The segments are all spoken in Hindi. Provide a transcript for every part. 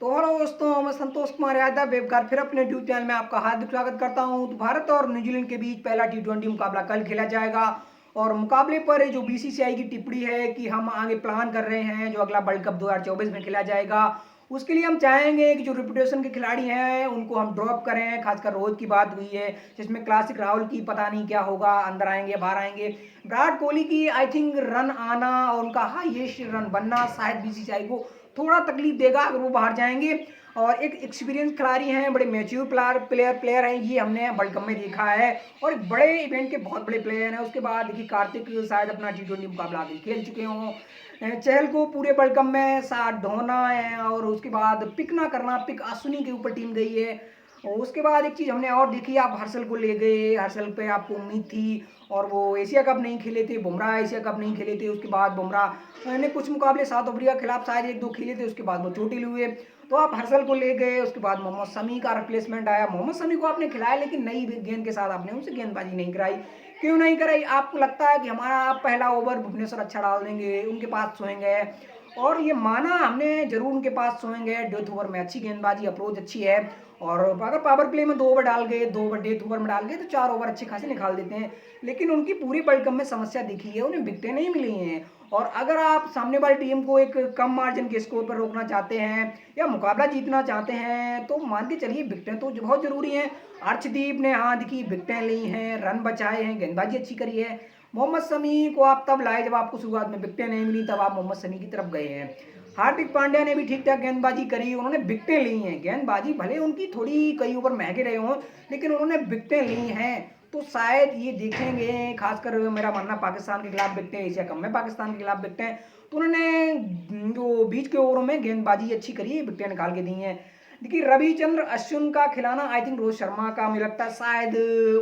तो हेलो दोस्तों, मैं संतोष कुमार यादव एक बार फिर अपने यूट्यूब चैनल में आपका हार्दिक स्वागत करता हूं। तो भारत और न्यूजीलैंड के बीच पहला टी20 मुकाबला कल खेला जाएगा और मुकाबले पर जो बीसीसीआई की टिप्पणी है कि हम आगे प्लान कर रहे हैं जो अगला वर्ल्ड कप 2024 में खेला जाएगा, उसके लिए हम चाहेंगे कि जो रेपुटेशन के खिलाड़ी हैं उनको हम ड्रॉप करें। खासकर रोहित की बात हुई है, जिसमें क्लासिक राहुल की पता नहीं क्या होगा, अंदर आएंगे बाहर आएंगे। विराट कोहली की आई थिंक रन आना और उनका हाईएस्ट रन बनना शायद बीसीसीआई को थोड़ा तकलीफ देगा अगर वो बाहर जाएंगे। और एक एक्सपीरियंस खिलाड़ी हैं, बड़े मैच्योर प्लेयर हैं, ये हमने वर्ल्ड कप में देखा है और एक बड़े इवेंट के बहुत बड़े प्लेयर हैं। उसके बाद देखिए कार्तिक शायद अपना टी20 मुकाबला आगे खेल चुके हों। चहल को पूरे वर्ल्ड कप में साथ ढोना है और उसके बाद पिक ना करना, पिक अश्विनी के ऊपर टीम गई है। और उसके बाद एक चीज़ हमने और देखी, आप हर्षल को ले गए, हर्षल पे आपको उम्मीद थी और वो एशिया कप नहीं खेले थे, बुमराह एशिया कप नहीं खेले थे। उसके बाद बुमराह ने कुछ मुकाबले साउथ अफ्रीका के खिलाफ शायद एक दो खेले थे, उसके बाद वो चोटिल हुए, तो आप हर्षल को ले गए। उसके बाद मोहम्मद शमी का रिप्लेसमेंट आया, मोहम्मद शमी को आपने खिलाया लेकिन नई गेंद के साथ आपने उनसे गेंदबाजी नहीं कराई। क्यों नहीं कराई? आपको लगता है कि हमारा पहला ओवर भुवनेश्वर अच्छा डाल देंगे, उनके पास सोएंगे, और ये माना हमने जरूर उनके पास सोएंगे। डेथ ओवर में अच्छी गेंदबाजी, अप्रोच अच्छी है और अगर पावर प्ले में 2 ओवर डाल गए, 2 ओवर डेथ ओवर में डाल गए तो 4 ओवर अच्छे खासे निकाल देते हैं। लेकिन उनकी पूरी वर्ल्ड कप में समस्या दिखी है, उन्हें विकेटें नहीं मिली हैं। और अगर आप सामने वाली टीम को एक कम मार्जिन के स्कोर पर रोकना चाहते हैं या मुकाबला जीतना चाहते हैं तो मान के चलिए विकेटें तो बहुत जरूरी हैं। अर्शदीप ने हाँ देखी विकेटें ली हैं, रन बचाए हैं, गेंदबाजी अच्छी करी है। मोहम्मद शमी को आप तब लाए जब आपको शुरुआत में विकेटें नहीं मिली, तब आप मोहम्मद शमी की तरफ गए हैं। हार्दिक पांड्या ने भी ठीक ठाक गेंदबाजी करी, उन्होंने विकेटें ली हैं। गेंदबाजी भले उनकी थोड़ी कई ओवर महंगे रहे हों लेकिन उन्होंने विकेटें ली हैं। तो शायद ये देखेंगे, खासकर मेरा मानना पाकिस्तान के खिलाफ विकेटें, एशिया कप में पाकिस्तान के खिलाफ विकेटें, तो उन्होंने जो बीच के ओवरों में गेंदबाजी अच्छी करी, विकेटें निकाल के दी हैं। देखिए रविचंद्र अश्विन का खिलाना आई थिंक रोहित शर्मा का मुझे लगता है शायद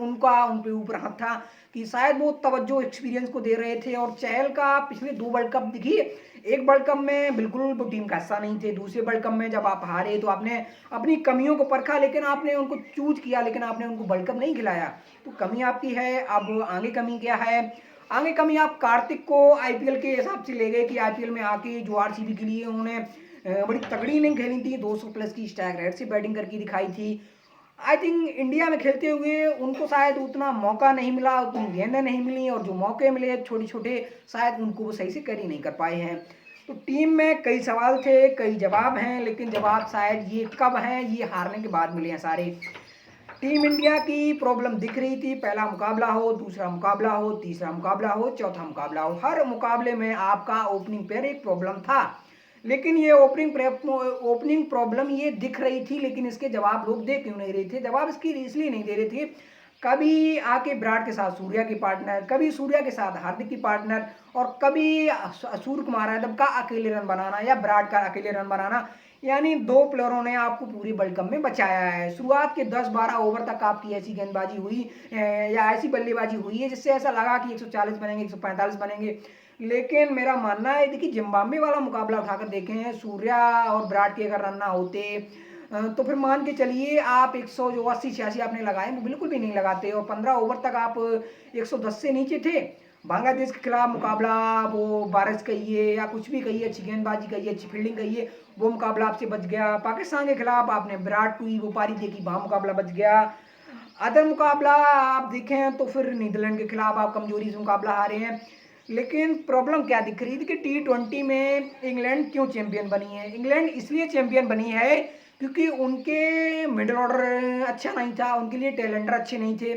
उनका उनके ऊपर हाथ था कि शायद वो तवज्जो एक्सपीरियंस को दे रहे थे। और चहल का पिछले 2 वर्ल्ड कप देखिए, एक वर्ल्ड कप में बिल्कुल वो टीम का हिस्सा नहीं थे, दूसरे वर्ल्ड कप में जब आप हारे तो आपने अपनी कमियों को परखा, लेकिन आपने उनको चूज किया, लेकिन आपने उनको वर्ल्ड कप नहीं खिलाया। तो कमी आपकी है। अब आगे कमी क्या है? आगे कमी आप कार्तिक को आईपीएल के हिसाब से ले गए कि आईपीएल में आके जो आरसीबी के लिए उन्होंने बड़ी तगड़ी नहीं खेली थी, 200 प्लस की स्ट्राइक रेट से बैटिंग करके दिखाई थी। आई थिंक इंडिया में खेलते हुए उनको शायद उतना मौका नहीं मिला, उतनी गेंदें नहीं मिली, और जो मौके मिले छोटे छोटे शायद उनको वो सही से कैरी नहीं कर पाए हैं। तो टीम में कई सवाल थे, कई जवाब हैं, लेकिन जवाब शायद ये कब हैं, ये हारने के बाद मिले हैं सारे। टीम इंडिया की प्रॉब्लम दिख रही थी, पहला मुकाबला हो, दूसरा मुकाबला हो, तीसरा मुकाबला हो, चौथा मुकाबला हो, हर मुकाबले में आपका ओपनिंग पेयर एक प्रॉब्लम था। लेकिन ये ओपनिंग प्रॉब्लम ये दिख रही थी, लेकिन इसके जवाब लोग दे क्यों नहीं रहे थे? जवाब इसकी इसलिए नहीं दे रहे थे, कभी आके विराट के साथ सूर्या की पार्टनर, कभी सूर्या के साथ हार्दिक की पार्टनर, और कभी सूर्य कुमार यादव का अकेले रन बनाना या विराट का अकेले रन बनाना, यानी 2 प्लेयरों ने आपको पूरी वर्ल्ड कप में बचाया है। शुरुआत के 10-12 ओवर तक आपकी ऐसी गेंदबाजी हुई या ऐसी बल्लेबाजी हुई है जिससे ऐसा लगा कि 140 बनेंगे, 145 बनेंगे। लेकिन मेरा मानना है देखिए, जिम्बाब्वे वाला मुकाबला उठाकर देखें, सूर्या और विराट के अगर रन ना होते तो फिर मान के चलिए आप 100 जो 80-86 आपने लगाए वो बिल्कुल भी नहीं लगाते, और 15 ओवर तक आप 110 से नीचे थे। बांग्लादेश के खिलाफ मुकाबला, वो बारिश कहिए या कुछ भी कहिए, अच्छी गेंदबाजी कहिए, अच्छी फील्डिंग कहिए, वो मुकाबला आपसे बच गया। पाकिस्तान के खिलाफ आपने विराट को ही वो पारी देखी, वहाँ मुकाबला बच गया। अदर मुकाबला आप देखें तो फिर नीदरलैंड के खिलाफ आप कमजोरी से मुकाबला हारे हैं। लेकिन प्रॉब्लम क्या दिख रही थी कि टी20 में इंग्लैंड क्यों चैंपियन बनी है? इंग्लैंड इसलिए चैंपियन बनी है क्योंकि उनके मिडिल ऑर्डर अच्छा नहीं था, उनके लिए टैलेंटर अच्छे नहीं थे,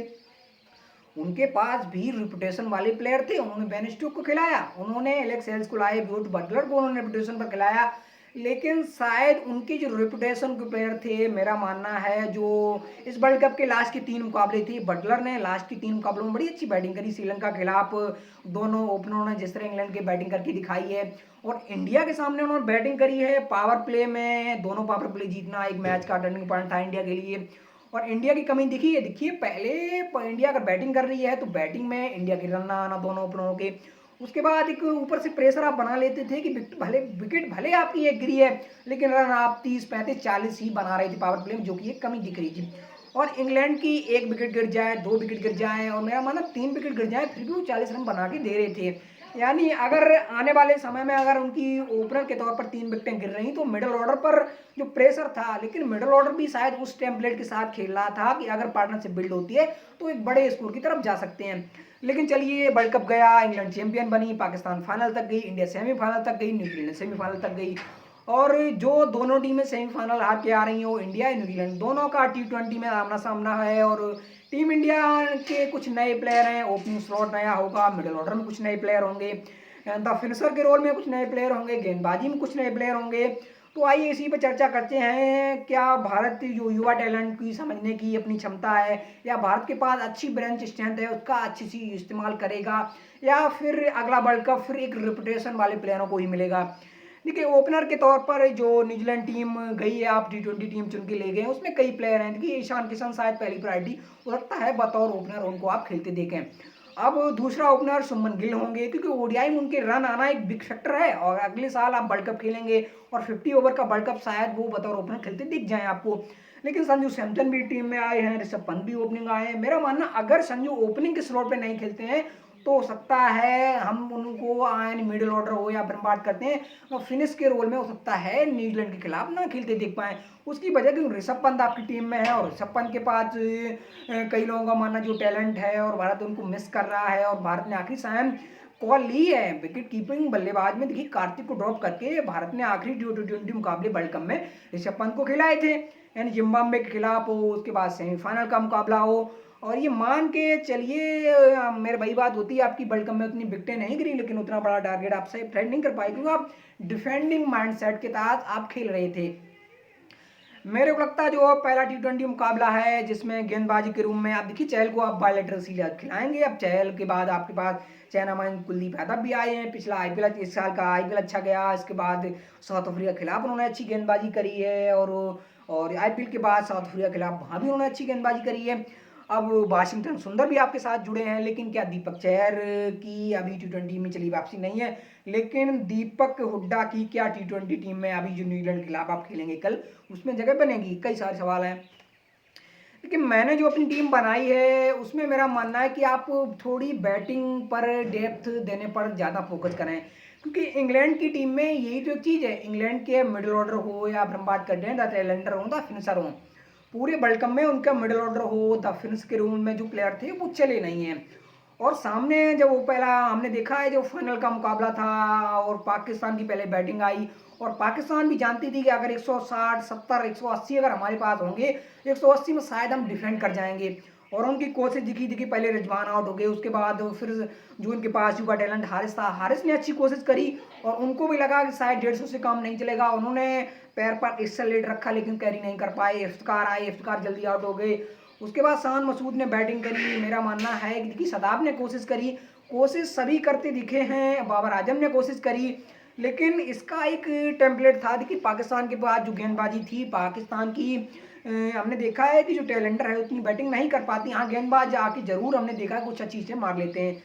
उनके पास भी रिपुटेशन वाले प्लेयर थे। उन्होंने बेन स्टोक्स को खिलाया, उन्होंने एलेक्स हेल्स को लाए, ब्रूट बटलर को उन्होंने रिपुटेशन पर खिलाया, लेकिन शायद उनके जो रिपुटेशन के प्लेयर थे, मेरा मानना है जो इस वर्ल्ड कप के लास्ट के 3 मुकाबले थे, बटलर ने लास्ट के 3 मुकाबलों में बड़ी अच्छी बैटिंग करी। श्रीलंका के खिलाफ दोनों ओपनरों ने जिस तरह इंग्लैंड की बैटिंग करके दिखाई है, और इंडिया के सामने उन्होंने बैटिंग करी है। पावर प्ले में दोनों पावर प्ले जीतना एक मैच का टर्निंग पॉइंट था इंडिया के लिए। और इंडिया की कमी देखिए, पहले इंडिया अगर बैटिंग कर रही है तो बैटिंग में इंडिया के रन ना आना दोनों ओपनरों के, उसके बाद एक ऊपर से प्रेशर आप बना लेते थे कि विकेट भले आपकी एक गिरी है लेकिन रन आप 30-35-40 ही बना रहे थे पावर प्ले में, जो कि एक कमी दिख रही थी। और इंग्लैंड की 1 विकेट गिर जाए, 2 विकेट गिर जाए, और मेरा मानना 3 विकेट गिर जाए, फिर भी वो 40 रन बना के दे रहे थे। यानी अगर आने वाले समय में अगर उनकी ओपनर के तौर पर 3 विकेटें गिर रही तो मिडल ऑर्डर पर जो प्रेशर था, लेकिन मिडल ऑर्डर भी शायद उस टेम्पलेट के साथ खेल रहा था कि अगर पार्टनरशिप बिल्ड होती है तो एक बड़े स्कोर की तरफ जा सकते हैं। लेकिन चलिए, वर्ल्ड कप गया, इंग्लैंड चैंपियन बनी, पाकिस्तान फाइनल तक गई, इंडिया सेमीफाइनल तक गई, न्यूजीलैंड सेमीफाइनल तक गई। और जो दोनों टीमें सेमीफाइनल हार के आ रही हो, इंडिया या न्यूजीलैंड, दोनों का T20 में आमना सामना है। और टीम इंडिया के कुछ नए प्लेयर हैं, ओपनिंग स्लॉट नया होगा, मिडिल ऑर्डर में कुछ नए प्लेयर होंगे, द फिनिशर के रोल में कुछ नए प्लेयर होंगे, गेंदबाजी में कुछ नए प्लेयर होंगे। तो आइए इसी पर चर्चा करते हैं। क्या भारत जो युवा टैलेंट की समझने की अपनी क्षमता है, या भारत के पास अच्छी ब्रेंच स्ट्रेंथ है, उसका अच्छी सी इस्तेमाल करेगा, या फिर अगला वर्ल्ड कप फिर एक रेपुटेशन वाले प्लेयरों को ही मिलेगा। देखिए, ओपनर के तौर पर जो न्यूजीलैंड टीम गई है, आप T20 टीम चुन के ले गए, उसमें कई प्लेयर हैं। देखिए, ईशान किशन शायद पहली प्रायोरिटी हो सकता है, बतौर ओपनर उनको आप खेलते देखें। अब दूसरा ओपनर सुमन गिल होंगे, क्योंकि ओडीआई में उनके रन आना एक बिग फैक्टर है, और अगले साल आप वर्ल्ड कप खेलेंगे और 50 ओवर का वर्ल्ड कप शायद वो बतौर ओपनर खेलते दिख जाएं आपको। लेकिन संजू सैमसन भी टीम में आए हैं, ऋषभ पंत भी ओपनिंग आए हैं। मेरा मानना, अगर संजू ओपनिंग के स्लॉट पे नहीं खेलते हैं तो हो सकता है हम उनको आयन मिडिल ऑर्डर हो या फिर बात करते हैं तो फिनिश के रोल में हो सकता है न्यूजीलैंड के खिलाफ ना खेलते देख पाए। उसकी वजह क्योंकि ऋषभ पंत आपकी टीम में है, और ऋषभ पंत के पास कई लोगों का मानना जो टैलेंट है, और भारत उनको मिस कर रहा है। और भारत ने आखिरी समय कॉल ली है विकेट कीपिंग बल्लेबाज में। देखिए, कार्तिक को ड्रॉप करके भारत ने आखिरी T20 मुकाबले वर्ल्ड कप में ऋषभ पंत को खिलाए थे, यानी जिम्बाब्वे के खिलाफ हो, उसके बाद सेमीफाइनल का मुकाबला हो। और ये मान के चलिए, मेरे भाई बात होती है आपकी, वर्ल्ड कप में उतनी विकेटें नहीं गिरी, लेकिन उतना बड़ा टारगेट आप सही थ्रेड नहीं कर पाए, क्योंकि आप डिफेंडिंग माइंडसेट के तहत आप खेल रहे थे। मेरे को लगता है जो पहला T20 मुकाबला है जिसमें गेंदबाजी के रूम में आप देखिए, चहल को आप बायलैटरल सीरीज खिलाएंगे। अब चहल के बाद आपके पास चैनामैन कुलदीप यादव भी आए हैं, पिछला आईपीएल, इस साल का आईपीएल अच्छा गया, इसके बाद साउथ अफ्रीका के खिलाफ उन्होंने अच्छी गेंदबाजी करी है। और आईपीएल के बाद साउथ अफ्रीका के खिलाफ वहाँ भी उन्होंने अच्छी गेंदबाजी करी है। अब वाशिंगटन सुंदर भी आपके साथ जुड़े हैं, लेकिन क्या दीपक चहर की अभी T20 में चली वापसी नहीं है। लेकिन दीपक हुड्डा की क्या T20 टीम में अभी जो न्यूजीलैंड के खिलाफ आप खेलेंगे कल, उसमें जगह बनेगी? कई सारे सवाल हैं। लेकिन मैंने जो अपनी टीम बनाई है उसमें मेरा मानना है कि आप थोड़ी बैटिंग पर डेप्थ देने पर ज़्यादा फोकस करें, क्योंकि इंग्लैंड की टीम में यही तो चीज़ है। इंग्लैंड के मिडिल ऑर्डर हो, या फिर हम बात करते हैं द टैलेंटर हो, द फिनिशर हो, पूरे वर्ल्ड कप में उनका मिडिल ऑर्डर हो, द फिनिश के रूम में जो प्लेयर थे वो चले नहीं हैं। और सामने जब वो पहला हमने देखा है जो फाइनल का मुकाबला था, और पाकिस्तान की पहले बैटिंग आई, और पाकिस्तान भी जानती थी कि अगर 160, 70, 180 अगर हमारे पास होंगे, 180 में शायद हम डिफेंड कर जाएंगे। और उनकी कोशिश दिखी दिखी, पहले रिजवान आउट हो गए, उसके बाद फिर जो उनके पास युवा टैलेंट हारिस था, हारिस ने अच्छी कोशिश करी, और उनको भी लगा कि शायद 150 से कम नहीं चलेगा। उन्होंने पैर पर एक्सेलेरेट रखा, लेकिन कैरी नहीं कर पाए। इफ्तिकार आए, इफ्तिकार जल्दी आउट हो गए। उसके बाद शान मसूद ने बैटिंग करी। मेरा मानना है कि शदाब ने कोशिश करी, कोशिश सभी करते दिखे हैं, बाबर आजम ने कोशिश करी, लेकिन इसका एक टेम्पलेट था। देखिए, पाकिस्तान के पास जो गेंदबाजी थी पाकिस्तान की, हमने देखा है कि जो टैलेंटर है उतनी बैटिंग नहीं कर पाती। हाँ, गेंदबाज आके जरूर हमने देखा है कुछ अच्छी चीज़ें मार लेते हैं,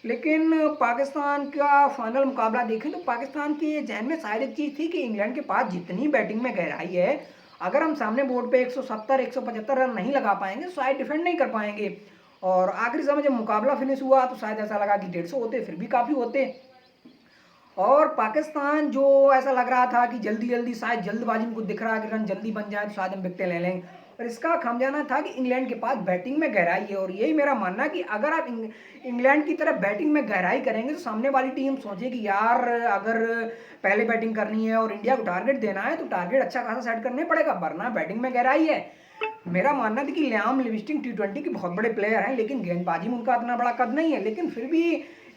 लेकिन पाकिस्तान का फाइनल मुकाबला देखें तो पाकिस्तान के जहन में शायद एक चीज़ थी कि इंग्लैंड के पास जितनी बैटिंग में गहराई है, अगर हम सामने बोर्ड पे 170, 175 रन नहीं लगा पाएंगे तो शायद डिफेंड नहीं कर पाएंगे। और आखिरी समय जब मुकाबला फिनिश हुआ तो शायद ऐसा लगा कि 150 होते, फिर भी काफ़ी होते। और पाकिस्तान जो ऐसा लग रहा था कि जल्दी जल्दी शायद जल्दबाजी में कुछ दिख रहा है कि रन जल्दी बन जाए तो शायद हम विकेटें ले लेंगे, और इसका खामियाजा था कि इंग्लैंड के पास बैटिंग में गहराई है। और यही मेरा मानना है कि अगर आप इंग्लैंड की तरफ बैटिंग में गहराई करेंगे तो सामने वाली टीम सोचेगी यार अगर पहले बैटिंग करनी है और इंडिया को टारगेट देना है तो टारगेट अच्छा खासा सेट करने पड़ेगा, वरना बैटिंग में गहराई है। मेरा मानना था कि लियाम लिविंगस्टन T20 के बहुत बड़े प्लेयर हैं, लेकिन गेंदबाजी में उनका इतना बड़ा कद नहीं है। लेकिन फिर भी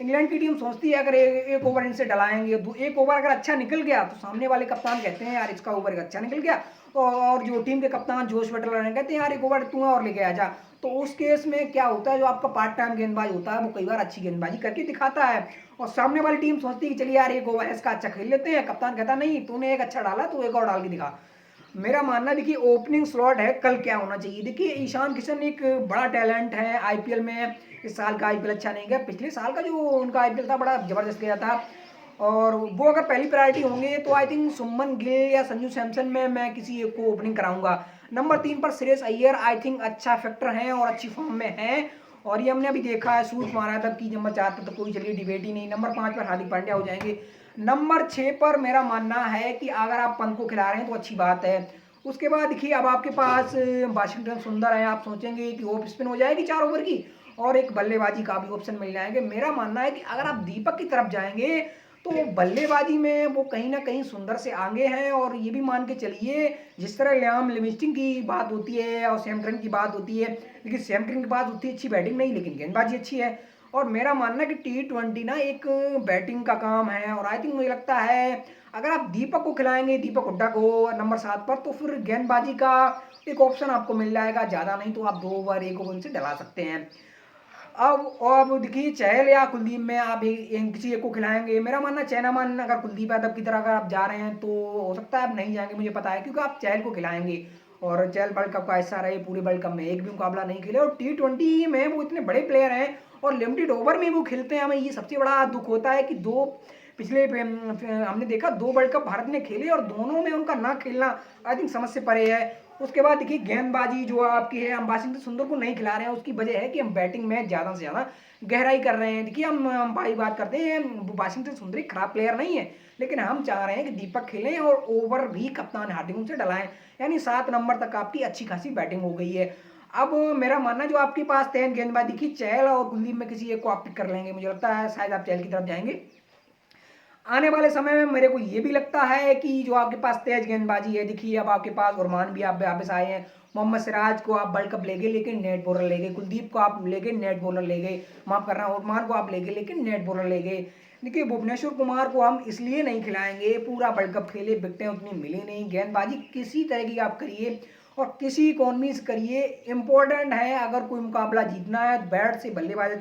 इंग्लैंड की टीम सोचती है अगर एक ओवर इनसे डलाएंगे, एक ओवर अगर अच्छा निकल गया तो सामने वाले कप्तान कहते हैं यार इसका ओवर अच्छा निकल गया, और जो टीम के कप्तान जोश बटलर कहते हैं यार एक ओवर तू और लेके आ जा। तो उस केस में क्या होता है, जो आपका पार्ट टाइम गेंदबाज होता है वो कई बार अच्छी गेंदबाजी करके दिखाता है, और सामने वाली टीम सोचती है कि चलिए यार एक ओवर इसका अच्छा खेल लेते हैं, कप्तान कहता नहीं तूने एक अच्छा डाला तो एक और डाल के दिखा। मेरा मानना देखिए ओपनिंग स्लॉट है कल क्या होना चाहिए। देखिए, ईशान किशन एक बड़ा टैलेंट है आईपीएल में। इस साल का आईपीएल अच्छा नहीं गया, पिछले साल का जो उनका आईपीएल था बड़ा जबरदस्त गया था, और वो अगर पहली प्रायोरिटी होंगे तो आई थिंक सुमन गिल या संजू सैमसन में मैं किसी एक को ओपनिंग कराऊंगा। नंबर 3 पर श्रेयस अय्यर आई थिंक अच्छा फैक्टर है और अच्छी फॉर्म में है, और ये हमने अभी देखा है सूर्य कुमार यादव की नंबर 4 पर तो कोई चलिए डिबेट ही नहीं, नंबर 5 पर हार्दिक पांड्या हो जाएंगे। नंबर 6 पर मेरा मानना है कि अगर आप पंत को खिला रहे हैं तो अच्छी बात है। उसके बाद देखिए अब आपके पास वाशिंगटन सुंदर है, आप सोचेंगे कि ऑफ स्पिन हो जाएगी 4 ओवर की और एक बल्लेबाजी का भी ऑप्शन मिल जाएंगे। मेरा मानना है कि अगर आप दीपक की तरफ जाएंगे तो बल्लेबाजी में वो कहीं ना कहीं सुंदर से आगे हैं। और ये भी मान के चलिए जिस तरह लियाम लिविंगस्टन की बात होती है और सैम करन की बात होती है, लेकिन सैम करन की बात उतनी अच्छी बैटिंग नहीं लेकिन गेंदबाजी अच्छी है। और मेरा मानना है कि T20 ना एक बैटिंग का काम है और आई थिंक मुझे लगता है अगर आप दीपक को खिलाएंगे, दीपक हुड्डा को नंबर 7 पर, तो फिर गेंदबाजी का एक ऑप्शन आपको मिल जाएगा। ज़्यादा नहीं तो आप 2 ओवर 1 ओवर उनसे डला सकते हैं। अब देखिए चहल या कुलदीप में आप किसी एक को खिलाएंगे। मेरा मानना चैनामैन अगर कुलदीप यादव की तरह अगर आप जा रहे हैं तो हो सकता है आप नहीं जाएंगे, मुझे पता है, क्योंकि आप चहल को खिलाएंगे और चहल वर्ल्ड कप का हिस्सा रहे, पूरे वर्ल्ड कप में एक भी मुकाबला नहीं खेले और T20 में वो इतने बड़े प्लेयर हैं और लिमिटेड ओवर में वो खेलते हैं। हमें ये सबसे बड़ा दुख होता है कि हमने देखा 2 वर्ल्ड कप भारत ने खेले और दोनों में उनका ना खेलना आई थिंक समझ से परे है। उसके बाद देखिए गेंदबाजी जो आपकी है, हम वाशिंगटन सुंदर को नहीं खिला रहे हैं, उसकी वजह है कि हम बैटिंग में ज़्यादा से ज़्यादा गहराई कर रहे हैं। देखिए हम भाई बात करते हैं, वाशिंगटन सुंदर एक खराब प्लेयर नहीं है, लेकिन हम चाह रहे हैं कि दीपक खेलें और ओवर भी कप्तान हार्दिक उनसे डलाएं, यानी 7 नंबर तक आपकी अच्छी खासी बैटिंग हो गई है। अब मेरा मानना जो आपके पास तेज गेंदबाजी देखिए चहल और कुलदीप में किसी एक को आप पिक कर लेंगे, मुझे लगता है शायद आप चहल की तरफ जाएंगे। आने वाले समय में मेरे को ये भी लगता है कि जो आपके पास तेज गेंदबाजी है, देखिए अब आपके पास उरमान भी आप वापस आए हैं। मोहम्मद सिराज को आप वर्ल्ड कप ले गए लेकिन नेट बॉलर ले गए, कुलदीप को आप ले गए नेट बॉलर ले गए, माफ करना उरमान को आप ले गए लेकिन नेट बॉलर ले गए। देखिए भुवनेश्वर कुमार को हम इसलिए नहीं खिलाएंगे, पूरा वर्ल्ड कप खेले, विकेटें उतनी मिली नहीं। गेंदबाजी किसी तरह की आप करिए और किसी इकोनॉमी से करिए, इंपॉर्टेंट है अगर कोई मुकाबला जीतना है बैट से बल्लेबाजी